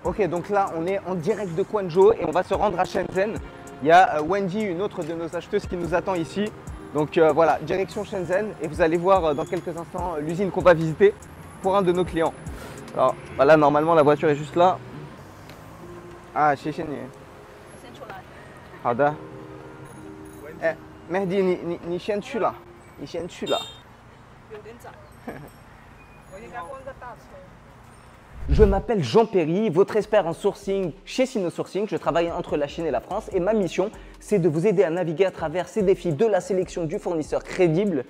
Ok, donc là, on est en direct de Quanzhou et on va se rendre à Shenzhen. Il y a Wendy, une autre de nos acheteuses qui nous attend ici. Donc voilà, direction Shenzhen et vous allez voir dans quelques instants l'usine qu'on va visiter pour un de nos clients. Alors voilà, normalement la voiture est juste là. Ah, 谢谢你。先出来。好的。哎，Mehdi，你先去了，你先去了。有点窄。我应该换个大车。Je m'appelle Jean Perry, votre expert en sourcing chez Sinosourcing. Je travaille entre la Chine et la France et ma mission, c'est de vous aider à naviguer à travers ces défis de la sélection du fournisseur crédible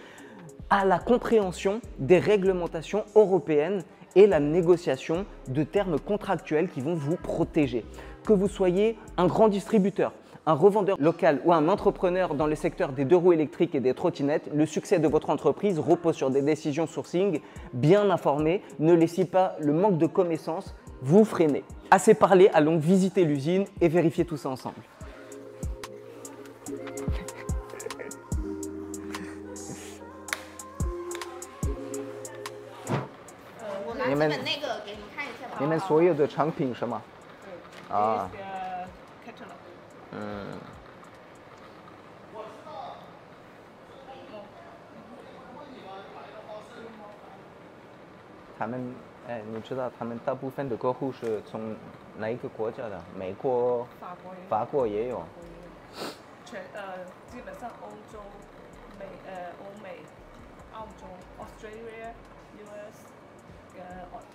à la compréhension des réglementations européennes et la négociation de termes contractuels qui vont vous protéger. Que vous soyez un grand distributeur, un revendeur local ou un entrepreneur dans le secteur des deux roues électriques et des trottinettes, le succès de votre entreprise repose sur des décisions sourcing bien informées. Ne laissez pas le manque de connaissances vous freiner. Assez parlé, allons visiter l'usine et vérifier tout ça ensemble. 我拿基本那个给你看一下吧。你们所有的产品是吗？对。啊。catalog。嗯。他们，哎，你知道他们大部分的客户是从哪一个国家的？美国、法国也有。基本上欧洲、欧美、澳洲、Australia、US。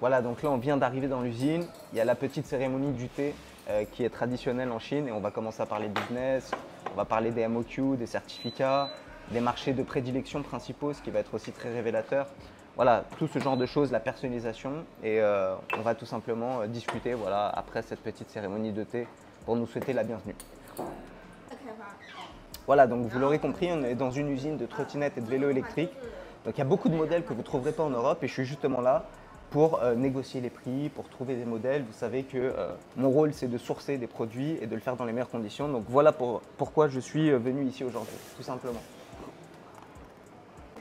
Voilà, donc là on vient d'arriver dans l'usine. Il y a la petite cérémonie du thé qui est traditionnelle en Chine et on va commencer à parler de business. On va parler des MOQ, des certificats, des marchés de prédilection principaux, ce qui va être aussi très révélateur. Voilà, tout ce genre de choses, la personnalisation et on va tout simplement discuter voilà, après cette petite cérémonie de thé pour nous souhaiter la bienvenue. Voilà, donc vous l'aurez compris, on est dans une usine de trottinettes et de vélos électriques. Donc il y a beaucoup de modèles que vous ne trouverez pas en Europe et je suis justement là pour négocier les prix, pour trouver des modèles. Vous savez que mon rôle c'est de sourcer des produits et de le faire dans les meilleures conditions. Donc voilà pourquoi je suis venu ici aujourd'hui, tout simplement.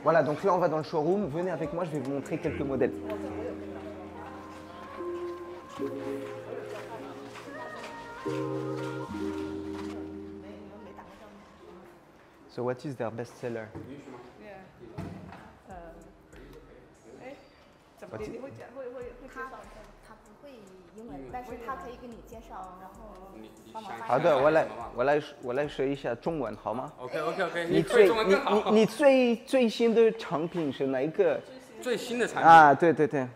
Voilà, donc là on va dans le showroom. Venez avec moi, je vais vous montrer quelques modèles. So what is their best seller? 怎么你会介绍一下？他不会英文，但是他可以跟你介绍，然后帮忙发。好的，我来说一下中文好吗 ？OK， 你最新的产品是哪一个？最新的产品啊，对对对。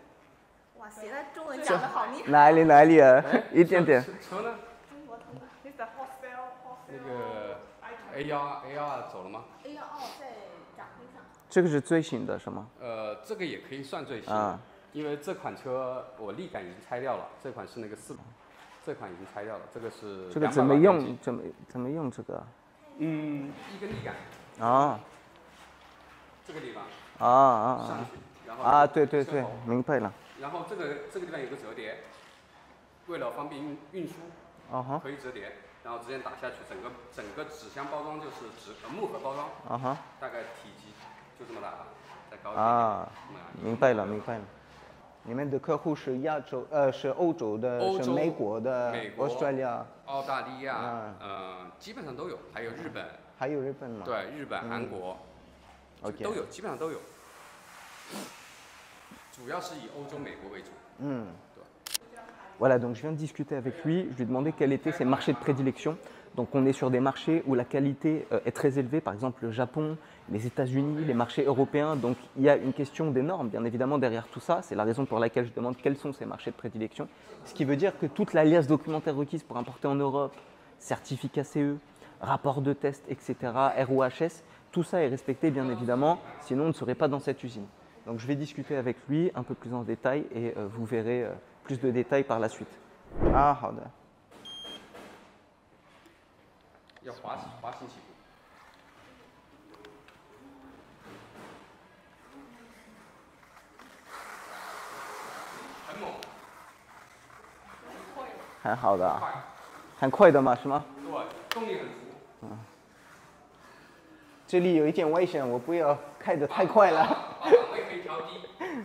哇，写的中文讲得好厉害。哪里啊？一点点。车呢？那个 AR 走了吗 ？AR 在展会上。这个是最新的是吗？这个也可以算最新的，因为这款车我立杆已经拆掉了，这款是那个这款已经拆掉了，这个是。这个怎么用？怎么用这个？一根立杆。啊。这个地方。上去，然后。对，明白了。然后这个地方有个折叠，为了方便运输，可以折叠。然后直接打下去，整个纸箱包装就是木盒包装，大概体积就这么大，再高一点。明白了。你们的客户是是欧洲的，是美国的，Australia、澳大利亚，基本上都有，还有日本。还有日本吗？对，日本、韩国，都有，基本上都有。主要是以欧洲、美国为主。Voilà, donc je viens de discuter avec lui, je lui ai demandé quels étaient ses marchés de prédilection. Donc on est sur des marchés où la qualité est très élevée, par exemple le Japon, les États-Unis, les marchés européens. Donc il y a une question des normes, bien évidemment, derrière tout ça. C'est la raison pour laquelle je demande quels sont ces marchés de prédilection. Ce qui veut dire que toute l'alias documentaire requise pour importer en Europe, certificat CE, rapport de test, etc., ROHS, tout ça est respecté, bien évidemment, sinon on ne serait pas dans cette usine. Donc je vais discuter avec lui un peu plus en détail et vous verrez plus de détails par la suite. Ah, 好的。要滑行起步。很猛。很好的，很快的嘛，是吗？对，动力很足。这里有一点危险，我不要开得太快了。档位可以调低。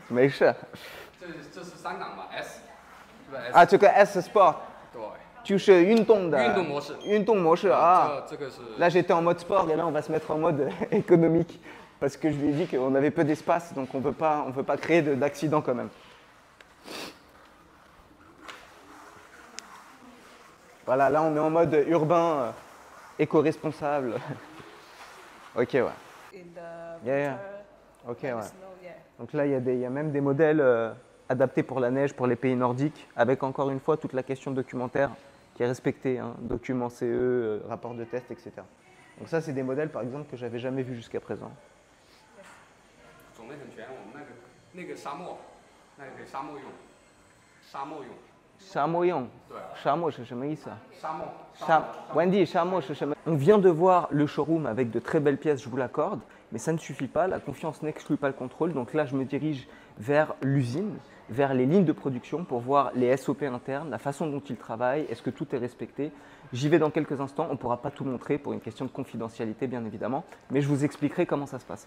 没事。这是3档吧 ，S。啊，这个 S Sport 对，就是运动的运动模式。运动模式啊。这个是。Là, j'étais en mode sport et là, on va se mettre en mode économique parce que je lui ai dit qu'on avait peu d'espace, donc on peut pas créer d'accident quand même. Voilà, là, on est en mode urbain, éco-responsable. Ok, ouais. In the Yeah, yeah. winter, Ok, and ouais. snow, yeah. Donc là, il y a même des modèles adaptés pour la neige, pour les pays nordiques, avec encore une fois toute la question documentaire qui est respectée, hein, documents CE, rapport de test, etc. Donc ça, c'est des modèles, par exemple, que j'avais jamais vus jusqu'à présent. 种类很全，我们那个沙漠，那个可以沙漠用，沙漠用。沙漠用。对。沙漠是什么意思啊？沙漠。Wendy,沙漠是什么？On vient de voir le showroom avec de très belles pièces, je vous l'accorde, mais ça ne suffit pas. La confiance n'exclut pas le contrôle. Donc là, je me dirige vers l'usine, vers les lignes de production pour voir les SOP internes, la façon dont ils travaillent, est-ce que tout est respecté. J'y vais dans quelques instants, on ne pourra pas tout montrer pour une question de confidentialité bien évidemment, mais je vous expliquerai comment ça se passe.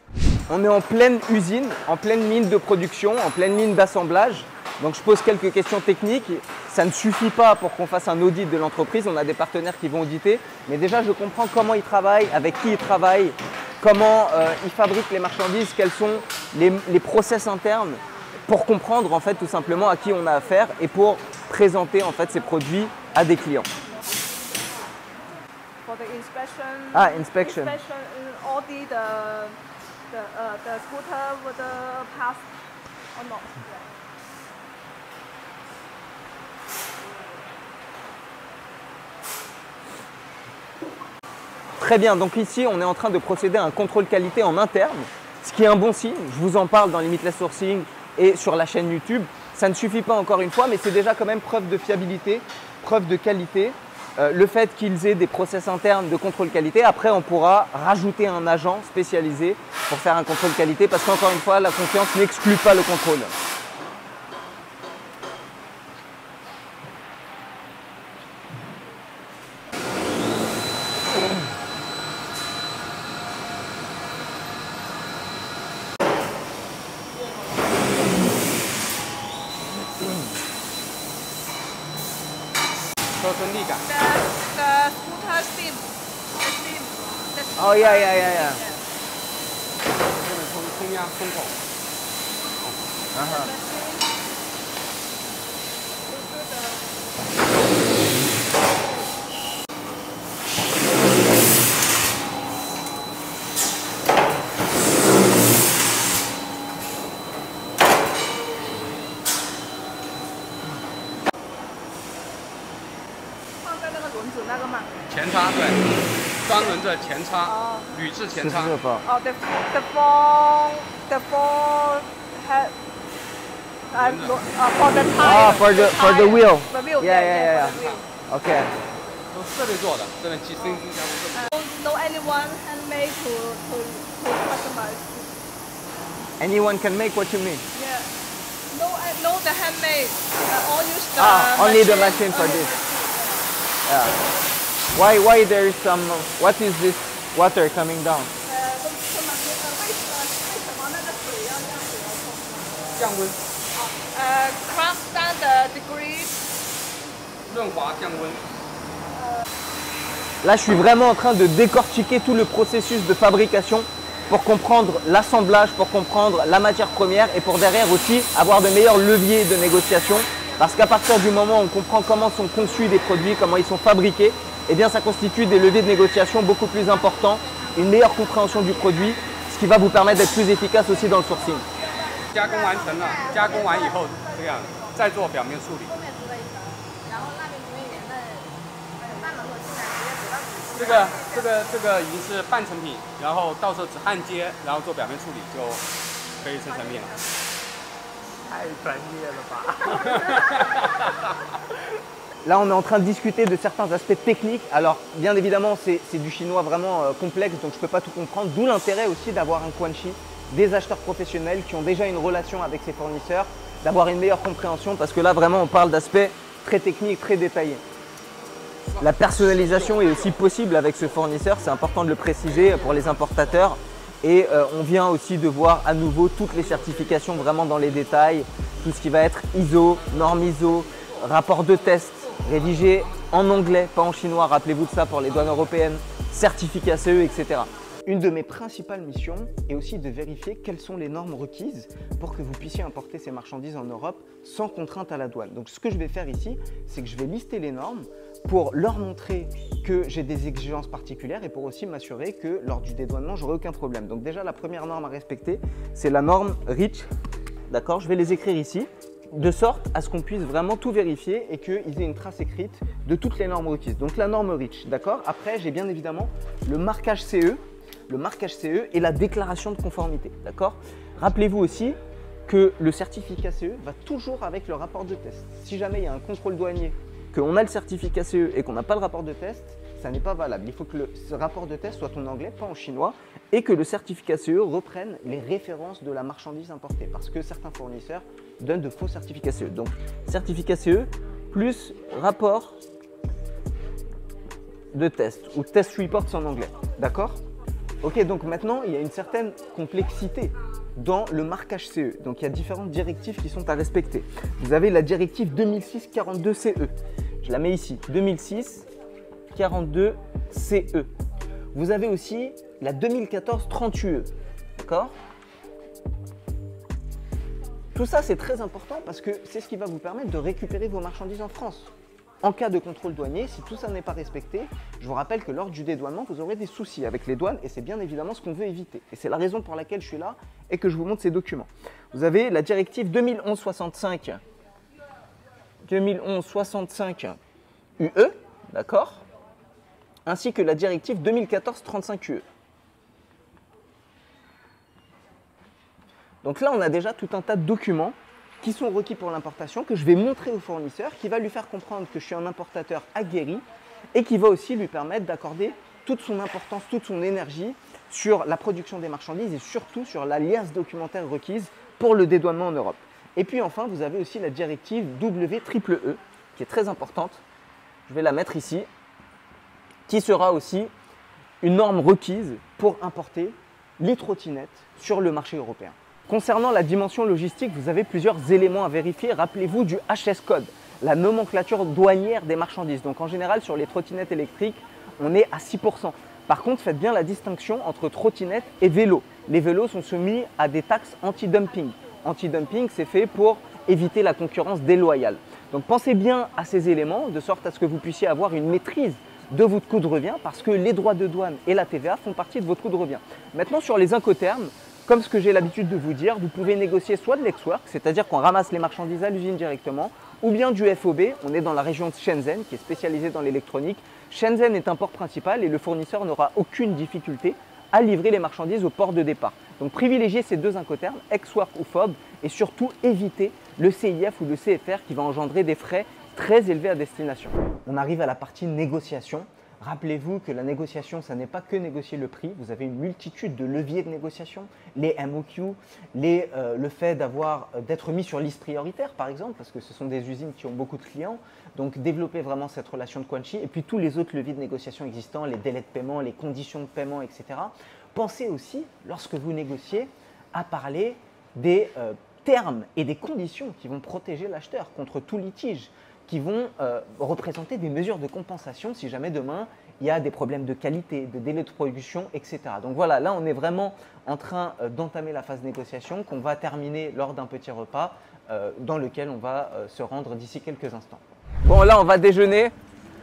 On est en pleine usine, en pleine ligne de production, en pleine ligne d'assemblage. Donc je pose quelques questions techniques. Ça ne suffit pas pour qu'on fasse un audit de l'entreprise, on a des partenaires qui vont auditer, mais déjà je comprends comment ils travaillent, avec qui ils travaillent, comment ils fabriquent les marchandises, quels sont les process internes, pour comprendre en fait tout simplement à qui on a affaire et pour présenter en fait ces produits à des clients. For the inspection. Ah, inspection. Audit the scooter would pass or not. Yeah. Très bien, donc ici on est en train de procéder à un contrôle qualité en interne, ce qui est un bon signe. Je vous en parle dans Limitless Sourcing et sur la chaîne YouTube. Ça ne suffit pas encore une fois, mais c'est déjà quand même preuve de fiabilité, preuve de qualité. Le fait qu'ils aient des process internes de contrôle qualité, après on pourra rajouter un agent spécialisé pour faire un contrôle qualité parce qu'encore une fois, la confiance n'exclut pas le contrôle. The scooter steam. Oh yeah. 这个冲压冲口。前叉对，双轮的前叉，铝制前叉。哦，the four head for the tire. For the wheel. The wheel. Yeah. Okay. 都是这里做的，这边机身加工。No anyone handmade to customize. Anyone can make what you mean? Yeah. No the handmade. All use the only the machine for this. Yeah. Why there is some? What is this water coming down? 降温。Craft down the degree. 润滑降温。 Là, je suis vraiment en train de décortiquer tout le processus de fabrication pour comprendre l'assemblage, pour comprendre la matière première et pour derrière aussi avoir de meilleurs leviers de négociation. Parce qu'à partir du moment où on comprend comment sont conçus des produits, comment ils sont fabriqués, eh bien ça constitue des leviers de négociation beaucoup plus importants, une meilleure compréhension du produit, ce qui va vous permettre d'être plus efficace aussi dans le sourcing. 加工完成了，加工完以后这样再做表面处理。这个已经是半成品，然后到时候只焊接，然后做表面处理就可以生成面了。太专业了吧！ Là, on est en train de discuter de certains aspects techniques. Alors, bien évidemment, c'est du chinois vraiment complexe, donc je ne peux pas tout comprendre. D'où l'intérêt aussi d'avoir un Quanchi, des acheteurs professionnels qui ont déjà une relation avec ses fournisseurs, d'avoir une meilleure compréhension, parce que là, vraiment, on parle d'aspects très techniques, très détaillés. La personnalisation est aussi possible avec ce fournisseur, c'est important de le préciser pour les importateurs. Et on vient aussi de voir à nouveau toutes les certifications vraiment dans les détails, tout ce qui va être ISO, normes ISO, rapport de test rédigé en anglais, pas en chinois, rappelez-vous de ça pour les douanes européennes, certificat CE, etc. Une de mes principales missions est aussi de vérifier quelles sont les normes requises pour que vous puissiez importer ces marchandises en Europe sans contrainte à la douane. Donc ce que je vais faire ici, c'est que je vais lister les normes pour leur montrer que j'ai des exigences particulières et pour aussi m'assurer que lors du dédouanement, j'aurai aucun problème. Donc déjà, la première norme à respecter, c'est la norme REACH. D'accord, je vais les écrire ici, de sorte à ce qu'on puisse vraiment tout vérifier et qu'ils aient une trace écrite de toutes les normes requises. Donc la norme REACH, d'accord. Après, j'ai bien évidemment le marquage CE. Le marquage CE et la déclaration de conformité, d'accord. Rappelez-vous aussi que le certificat CE va toujours avec le rapport de test. Si jamais il y a un contrôle douanier, qu'on a le certificat CE et qu'on n'a pas le rapport de test, ça n'est pas valable. Il faut que ce rapport de test soit en anglais, pas en chinois, et que le certificat CE reprenne les références de la marchandise importée, parce que certains fournisseurs donnent de faux certificats CE. Donc, certificat CE plus rapport de test, ou test reports en anglais, d'accord. Ok, donc maintenant, il y a une certaine complexité dans le marquage CE. Donc, il y a différentes directives qui sont à respecter. Vous avez la directive 2006-42 CE. Je la mets ici, 2006-42 CE. Vous avez aussi la 2014-30 UE. D'accord? Tout ça, c'est très important parce que c'est ce qui va vous permettre de récupérer vos marchandises en France. En cas de contrôle douanier, si tout ça n'est pas respecté, je vous rappelle que lors du dédouanement, vous aurez des soucis avec les douanes et c'est bien évidemment ce qu'on veut éviter. Et c'est la raison pour laquelle je suis là et que je vous montre ces documents. Vous avez la directive 2011-65 UE, d'accord, ainsi que la directive 2014-35 UE. Donc là, on a déjà tout un tas de documents qui sont requis pour l'importation, que je vais montrer au fournisseur, qui va lui faire comprendre que je suis un importateur aguerri et qui va aussi lui permettre d'accorder toute son importance, toute son énergie sur la production des marchandises et surtout sur la liasse documentaire requise pour le dédouanement en Europe. Et puis enfin, vous avez aussi la directive WEEE, qui est très importante, je vais la mettre ici, qui sera aussi une norme requise pour importer les trottinettes sur le marché européen. Concernant la dimension logistique, vous avez plusieurs éléments à vérifier. Rappelez-vous du HS code, la nomenclature douanière des marchandises. Donc en général, sur les trottinettes électriques, on est à 6%. Par contre, faites bien la distinction entre trottinettes et vélos. Les vélos sont soumis à des taxes anti-dumping. Anti-dumping, c'est fait pour éviter la concurrence déloyale. Donc pensez bien à ces éléments, de sorte à ce que vous puissiez avoir une maîtrise de votre coût de revient, parce que les droits de douane et la TVA font partie de votre coût de revient. Maintenant, sur les incoterms, comme ce que j'ai l'habitude de vous dire, vous pouvez négocier soit de l'exwork, c'est-à-dire qu'on ramasse les marchandises à l'usine directement, ou bien du FOB. On est dans la région de Shenzhen, qui est spécialisée dans l'électronique. Shenzhen est un port principal et le fournisseur n'aura aucune difficulté à livrer les marchandises au port de départ. Donc privilégiez ces deux incoterms, ex-work ou FOB, et surtout évitez le CIF ou le CFR qui va engendrer des frais très élevés à destination. On arrive à la partie négociation. Rappelez-vous que la négociation, ça n'est pas que négocier le prix. Vous avez une multitude de leviers de négociation, les MOQ, le fait d'être mis sur liste prioritaire, par exemple, parce que ce sont des usines qui ont beaucoup de clients. Donc, développer vraiment cette relation de Quanchi. Et puis, tous les autres leviers de négociation existants, les délais de paiement, les conditions de paiement, etc. Pensez aussi, lorsque vous négociez, à parler des termes et des conditions qui vont protéger l'acheteur contre tout litige, qui vont représenter des mesures de compensation si jamais demain il y a des problèmes de qualité, de délai de production, etc. Donc voilà, là on est vraiment en train d'entamer la phase négociation qu'on va terminer lors d'un petit repas dans lequel on va se rendre d'ici quelques instants. Bon, là on va déjeuner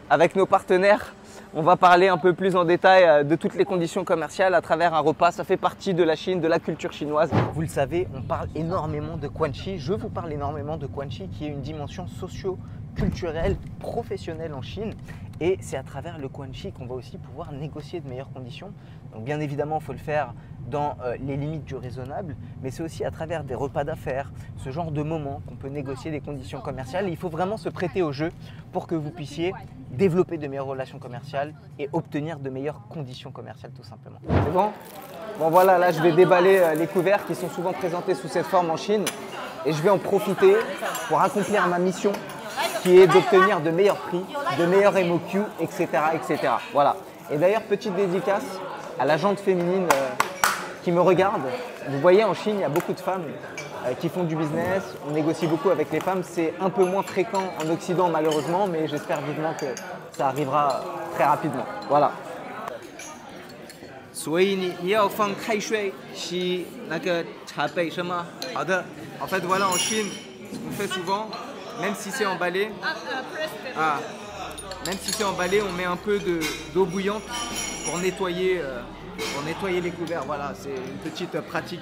avec nos partenaires. On va parler un peu plus en détail de toutes les conditions commerciales à travers un repas. Ça fait partie de la Chine, de la culture chinoise. Vous le savez, on parle énormément de Quanchi. Je vous parle énormément de Quanchi qui est une dimension socio-culturelle, professionnelle en Chine. Et c'est à travers le Quanchi qu'on va aussi pouvoir négocier de meilleures conditions. Donc bien évidemment, il faut le faire dans les limites du raisonnable, mais c'est aussi à travers des repas d'affaires, ce genre de moments qu'on peut négocier des conditions commerciales. Et il faut vraiment se prêter au jeu pour que vous puissiez développer de meilleures relations commerciales et obtenir de meilleures conditions commerciales tout simplement. C'est bon? Bon voilà, là je vais déballer les couverts qui sont souvent présentés sous cette forme en Chine et je vais en profiter pour accomplir ma mission qui est d'obtenir de meilleurs prix, de meilleurs MOQ, etc. etc. Voilà. Et d'ailleurs, petite dédicace à la jante féminine qui me regarde. Vous voyez, en Chine, il y a beaucoup de femmes qui font du business. On négocie beaucoup avec les femmes. C'est un peu moins fréquent en Occident malheureusement, mais j'espère vivement que ça arrivera très rapidement. Voilà. 所以你要放开水洗那个茶杯是吗？好的。En fait, voilà, en Chine, ce qu'on fait souvent, même si c'est emballé, même si c'est emballé, on met un peu d'eau bouillante pour nettoyer les couverts. Voilà, c'est une petite pratique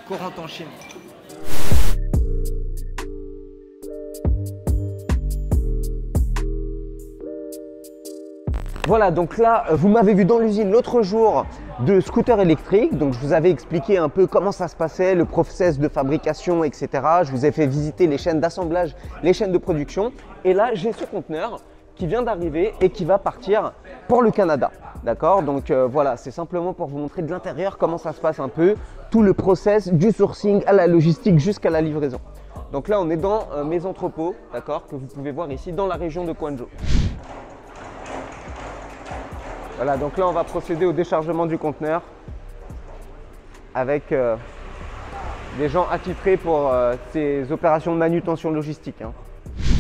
courante en Chine. Voilà, donc là, vous m'avez vu dans l'usine l'autre jour de scooters électriques. Donc, je vous avais expliqué un peu comment ça se passait, le process de fabrication, etc. Je vous ai fait visiter les chaînes d'assemblage, les chaînes de production. Et là, j'ai ce conteneur qui vient d'arriver et qui va partir pour le Canada. D'accord? Donc, voilà, c'est simplement pour vous montrer de l'intérieur comment ça se passe un peu, tout le process du sourcing à la logistique jusqu'à la livraison. Donc là, on est dans mes entrepôts, d'accord, que vous pouvez voir ici dans la région de Guangzhou. Voilà, donc là on va procéder au déchargement du conteneur avec des gens attitrés pour ces opérations de manutention logistique. Hein.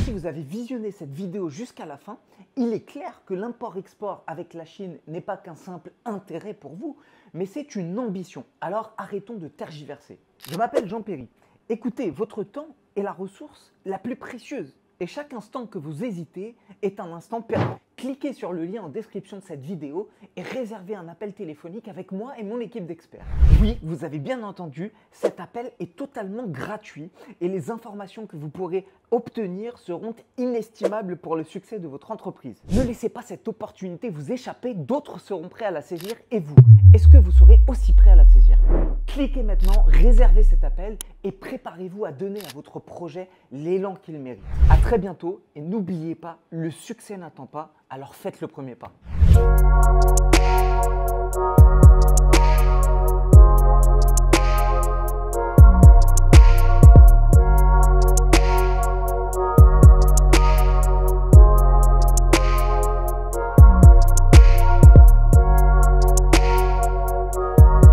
Si vous avez visionné cette vidéo jusqu'à la fin, il est clair que l'import-export avec la Chine n'est pas qu'un simple intérêt pour vous, mais c'est une ambition. Alors arrêtons de tergiverser. Je m'appelle Jean Perry. Écoutez, votre temps est la ressource la plus précieuse. Et chaque instant que vous hésitez est un instant perdu. Cliquez sur le lien en description de cette vidéo et réservez un appel téléphonique avec moi et mon équipe d'experts. Oui, vous avez bien entendu, cet appel est totalement gratuit et les informations que vous pourrez obtenir seront inestimables pour le succès de votre entreprise. Ne laissez pas cette opportunité vous échapper, d'autres seront prêts à la saisir et vous, est-ce que vous serez aussi prêt à la saisir? Cliquez maintenant, réservez cet appel et préparez-vous à donner à votre projet l'élan qu'il mérite. À très bientôt et n'oubliez pas, le succès n'attend pas, alors faites le premier pas.